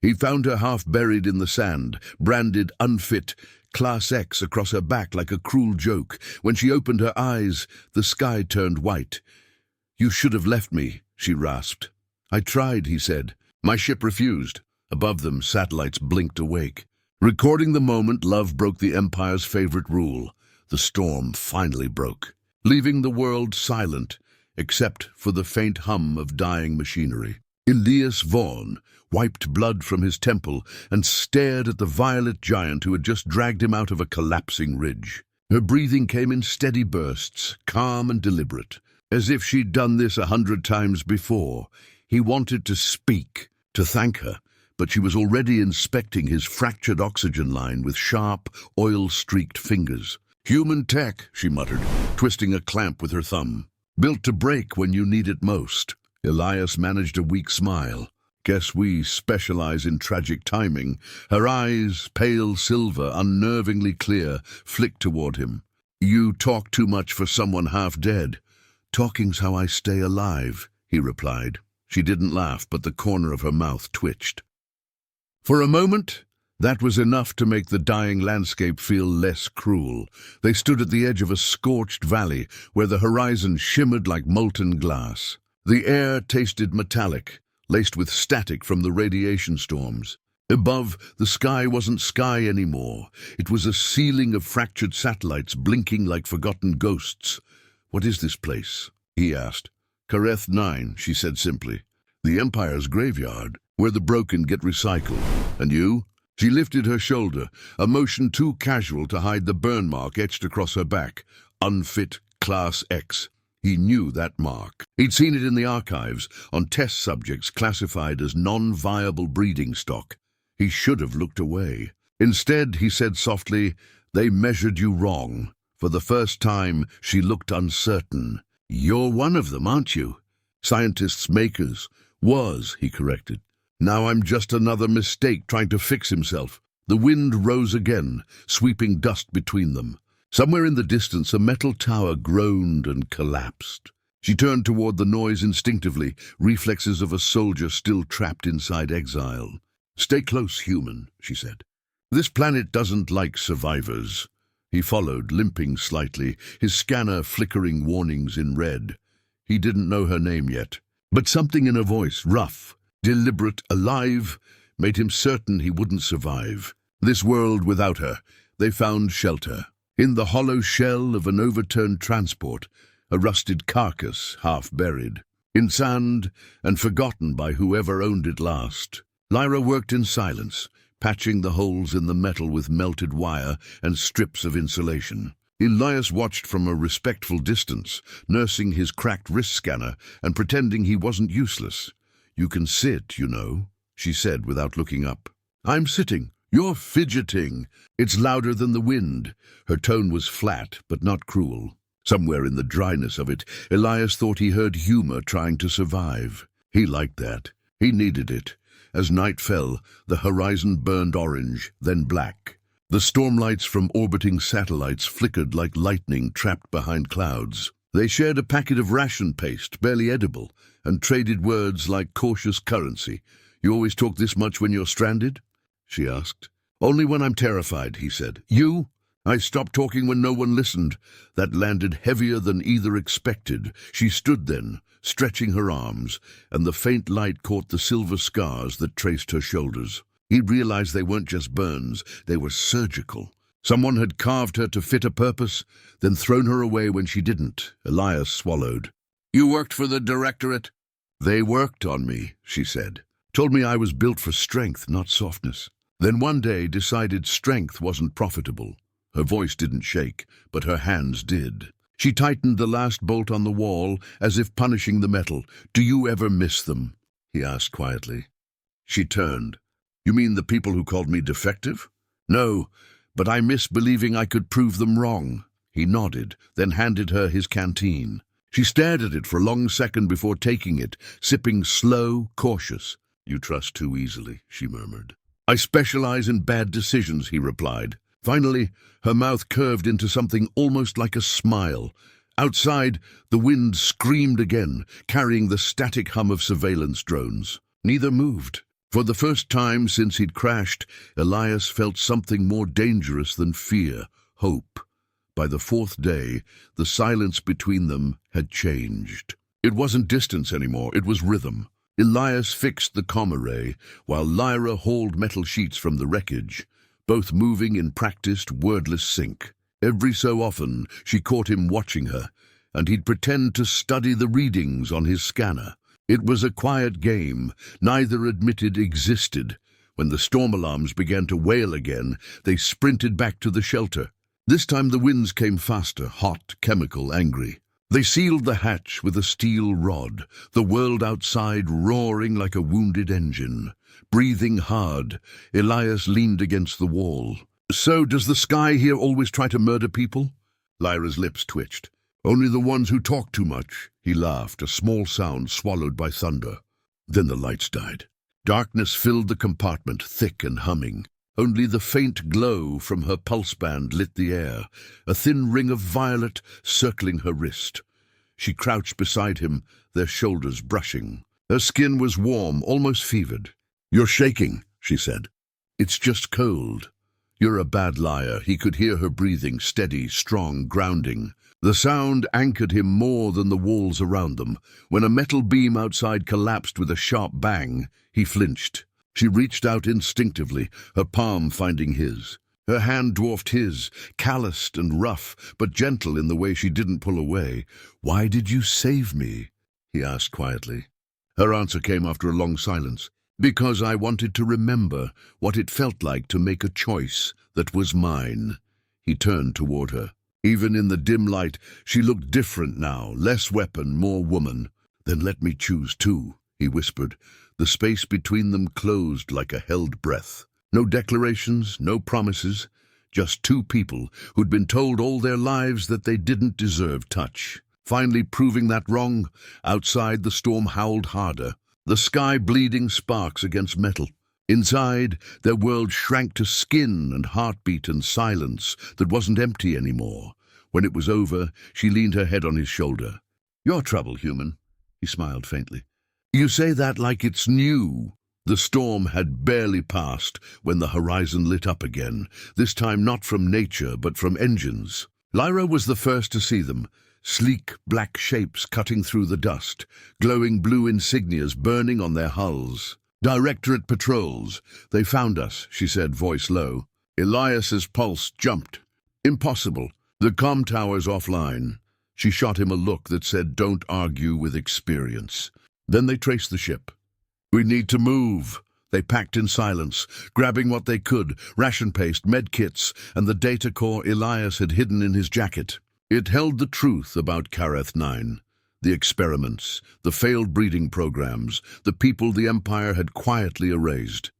He found her half buried in the sand, branded unfit, Class X across her back like a cruel joke. When she opened her eyes, the sky turned white. "You should have left me," she rasped. "I tried," he said. "My ship refused." Above them, satellites blinked awake. Recording the moment love broke the Empire's favorite rule. The storm finally broke, leaving the world silent, except for the faint hum of dying machinery. Elias Vaughn wiped blood from his temple and stared at the violet giant who had just dragged him out of a collapsing ridge. Her breathing came in steady bursts, calm and deliberate, as if she'd done this 100 times before. He wanted to speak, to thank her, but she was already inspecting his fractured oxygen line with sharp, oil-streaked fingers. "Human tech," she muttered, twisting a clamp with her thumb. "Built to break when you need it most." Elias managed a weak smile. "Guess we specialize in tragic timing." Her eyes, pale silver, unnervingly clear, flicked toward him. "You talk too much for someone half dead." "Talking's how I stay alive," he replied. She didn't laugh, but the corner of her mouth twitched. For a moment, that was enough to make the dying landscape feel less cruel. They stood at the edge of a scorched valley where the horizon shimmered like molten glass. The air tasted metallic, laced with static from the radiation storms. Above, the sky wasn't sky anymore. It was a ceiling of fractured satellites blinking like forgotten ghosts. "What is this place?" he asked. "Kareth 9, she said simply. "The Empire's graveyard, where the broken get recycled. And you?" She lifted her shoulder, a motion too casual to hide the burn mark etched across her back. "Unfit, Class X." He knew that mark. He'd seen it in the archives, on test subjects classified as non-viable breeding stock. He should have looked away. Instead, he said softly, "They measured you wrong." For the first time, she looked uncertain. "You're one of them, aren't you?" "Scientists makers." "Was," he corrected. "Now I'm just another mistake trying to fix himself." The wind rose again, sweeping dust between them. Somewhere in the distance, a metal tower groaned and collapsed. She turned toward the noise instinctively, reflexes of a soldier still trapped inside exile. "Stay close, human," she said. "This planet doesn't like survivors." He followed, limping slightly, his scanner flickering warnings in red. He didn't know her name yet, but something in her voice, rough, deliberate, alive, made him certain he wouldn't survive. This world without her, they found shelter. In the hollow shell of an overturned transport, a rusted carcass half buried, in sand and forgotten by whoever owned it last. Lyra worked in silence, patching the holes in the metal with melted wire and strips of insulation. Elias watched from a respectful distance, nursing his cracked wrist scanner and pretending he wasn't useless. "You can sit, you know," she said without looking up. "I'm sitting. You're fidgeting." "It's louder than the wind." Her tone was flat, but not cruel. Somewhere in the dryness of it, Elias thought he heard humor trying to survive. He liked that. He needed it. As night fell, the horizon burned orange, then black. The stormlights from orbiting satellites flickered like lightning trapped behind clouds. They shared a packet of ration paste, barely edible, and traded words like cautious currency. "You always talk this much when you're stranded?" she asked. "Only when I'm terrified," he said. "You?" "I stopped talking when no one listened." That landed heavier than either expected. She stood then, stretching her arms, and the faint light caught the silver scars that traced her shoulders. He realized they weren't just burns, they were surgical. Someone had carved her to fit a purpose, then thrown her away when she didn't. Elias swallowed. "You worked for the Directorate?" "They worked on me," she said. "Told me I was built for strength, not softness. Then one day decided strength wasn't profitable." Her voice didn't shake, but her hands did. She tightened the last bolt on the wall, as if punishing the metal. "Do you ever miss them?" he asked quietly. She turned. "You mean the people who called me defective?" "No, but I miss believing I could prove them wrong." He nodded, then handed her his canteen. She stared at it for a long second before taking it, sipping slow, cautious. "You trust too easily," she murmured. "I specialize in bad decisions," he replied. Finally, her mouth curved into something almost like a smile. Outside, the wind screamed again, carrying the static hum of surveillance drones. Neither moved. For the first time since he'd crashed, Elias felt something more dangerous than fear, hope. By the fourth day, the silence between them had changed. It wasn't distance anymore, it was rhythm. Elias fixed the comm array, while Lyra hauled metal sheets from the wreckage, both moving in practiced, wordless sync. Every so often, she caught him watching her, and he'd pretend to study the readings on his scanner. It was a quiet game, neither admitted existed. When the storm alarms began to wail again, they sprinted back to the shelter. This time the winds came faster, hot, chemical, angry. They sealed the hatch with a steel rod, the world outside roaring like a wounded engine. Breathing hard, Elias leaned against the wall. "So does the sky here always try to murder people?" Lyra's lips twitched. "Only the ones who talk too much," he laughed, a small sound swallowed by thunder. Then the lights died. Darkness filled the compartment, thick and humming. Only the faint glow from her pulse band lit the air, a thin ring of violet circling her wrist. She crouched beside him, their shoulders brushing. Her skin was warm, almost fevered. "You're shaking," she said. "It's just cold." "You're a bad liar." He could hear her breathing, steady, strong, grounding. The sound anchored him more than the walls around them. When a metal beam outside collapsed with a sharp bang, he flinched. She reached out instinctively, her palm finding his. Her hand dwarfed his, calloused and rough, but gentle in the way she didn't pull away. "Why did you save me?" he asked quietly. Her answer came after a long silence. "Because I wanted to remember what it felt like to make a choice that was mine." He turned toward her. Even in the dim light, she looked different now, less weapon, more woman. "Then let me choose too," he whispered. The space between them closed like a held breath. No declarations, no promises, just two people who'd been told all their lives that they didn't deserve touch. Finally proving that wrong, outside the storm howled harder, the sky bleeding sparks against metal. Inside, their world shrank to skin and heartbeat and silence that wasn't empty anymore. When it was over, she leaned her head on his shoulder. "Your trouble, human," he smiled faintly. "You say that like it's new." The storm had barely passed when the horizon lit up again, this time not from nature but from engines. Lyra was the first to see them, sleek black shapes cutting through the dust, glowing blue insignias burning on their hulls. "Directorate patrols. They found us," she said, voice low. Elias's pulse jumped. "Impossible. The comm tower's offline." She shot him a look that said, "Don't argue with experience." Then they traced the ship. "We need to move." They packed in silence, grabbing what they could, ration paste, med kits, and the data core Elias had hidden in his jacket. It held the truth about Kareth 9. The experiments, the failed breeding programs, the people the Empire had quietly erased.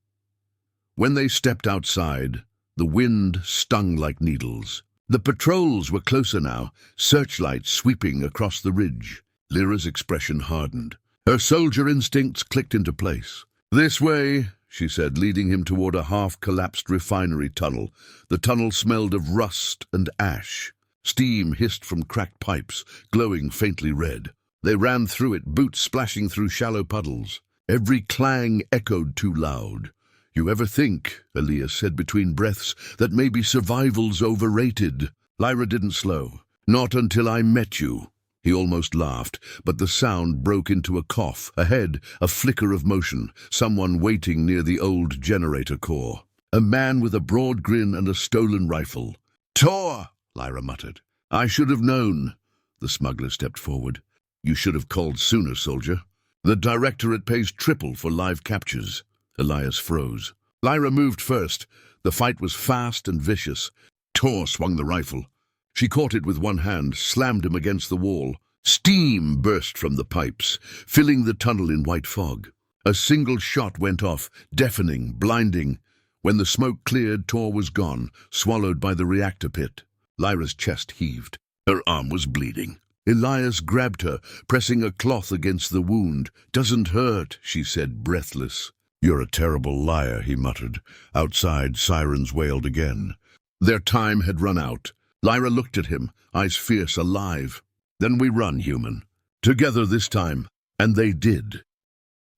When they stepped outside, the wind stung like needles. The patrols were closer now, searchlights sweeping across the ridge. Lyra's expression hardened. Her soldier instincts clicked into place. "This way," she said, leading him toward a half-collapsed refinery tunnel. The tunnel smelled of rust and ash. Steam hissed from cracked pipes, glowing faintly red. They ran through it, boots splashing through shallow puddles. Every clang echoed too loud. "You ever think," Elias said between breaths, "that maybe survival's overrated?" Lyra didn't slow. "Not until I met you." He almost laughed, but the sound broke into a cough. Ahead, a flicker of motion, someone waiting near the old generator core. A man with a broad grin and a stolen rifle. "Tor!" Lyra muttered. "I should have known." The smuggler stepped forward. "You should have called sooner, soldier. The Directorate pays triple for live captures." Elias froze. Lyra moved first. The fight was fast and vicious. Tor swung the rifle. She caught it with one hand, slammed him against the wall. Steam burst from the pipes, filling the tunnel in white fog. A single shot went off, deafening, blinding. When the smoke cleared, Tor was gone, swallowed by the reactor pit. Lyra's chest heaved. Her arm was bleeding. Elias grabbed her, pressing a cloth against the wound. "Doesn't hurt," she said, breathless. "You're a terrible liar," he muttered. Outside, sirens wailed again. Their time had run out. Lyra looked at him, eyes fierce, alive. "Then we run, human. Together this time." And they did.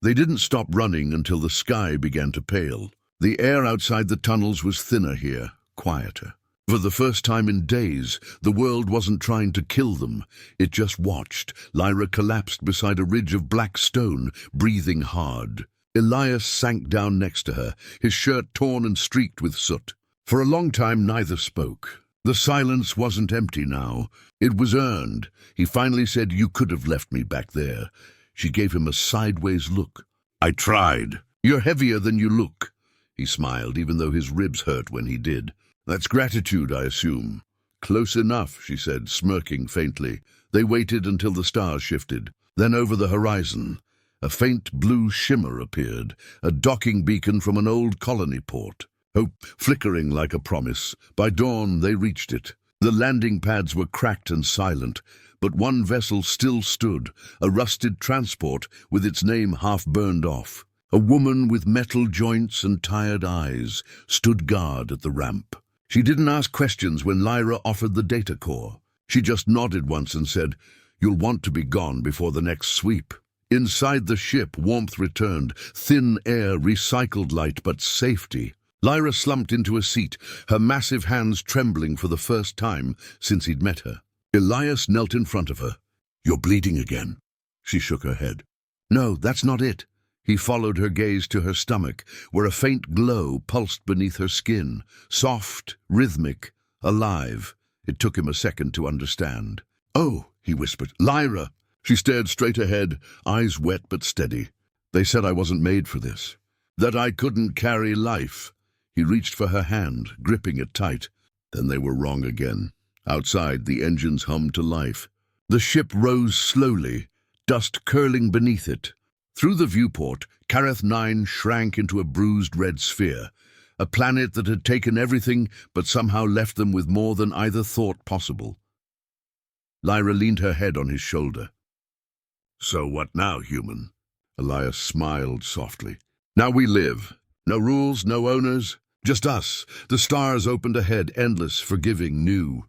They didn't stop running until the sky began to pale. The air outside the tunnels was thinner here, quieter. For the first time in days, the world wasn't trying to kill them. It just watched. Lyra collapsed beside a ridge of black stone, breathing hard. Elias sank down next to her, his shirt torn and streaked with soot. For a long time, neither spoke. The silence wasn't empty now. It was earned. He finally said, "You could have left me back there." She gave him a sideways look. "I tried." "You're heavier than you look." He smiled, even though his ribs hurt when he did. "That's gratitude, I assume." "Close enough," she said, smirking faintly. They waited until the stars shifted. Then over the horizon, a faint blue shimmer appeared, a docking beacon from an old colony port. Hope flickering like a promise. By dawn, they reached it. The landing pads were cracked and silent, but one vessel still stood, a rusted transport with its name half burned off. A woman with metal joints and tired eyes stood guard at the ramp. She didn't ask questions when Lyra offered the data core. She just nodded once and said, "You'll want to be gone before the next sweep." Inside the ship, warmth returned, thin air, recycled light, but safety. Lyra slumped into a seat, her massive hands trembling for the first time since he'd met her. Elias knelt in front of her. "You're bleeding again." She shook her head. "No, that's not it." He followed her gaze to her stomach, where a faint glow pulsed beneath her skin, soft, rhythmic, alive. It took him a second to understand. "Oh," he whispered, "Lyra." She stared straight ahead, eyes wet but steady. "They said I wasn't made for this, that I couldn't carry life." He reached for her hand, gripping it tight. Then they were wrong again. Outside, the engines hummed to life. The ship rose slowly, dust curling beneath it. Through the viewport, Kareth 9 shrank into a bruised red sphere, a planet that had taken everything but somehow left them with more than either thought possible. Lyra leaned her head on his shoulder. "So what now, human?" Elias smiled softly. "Now we live. No rules, no owners, just us." The stars opened ahead, endless, forgiving, new.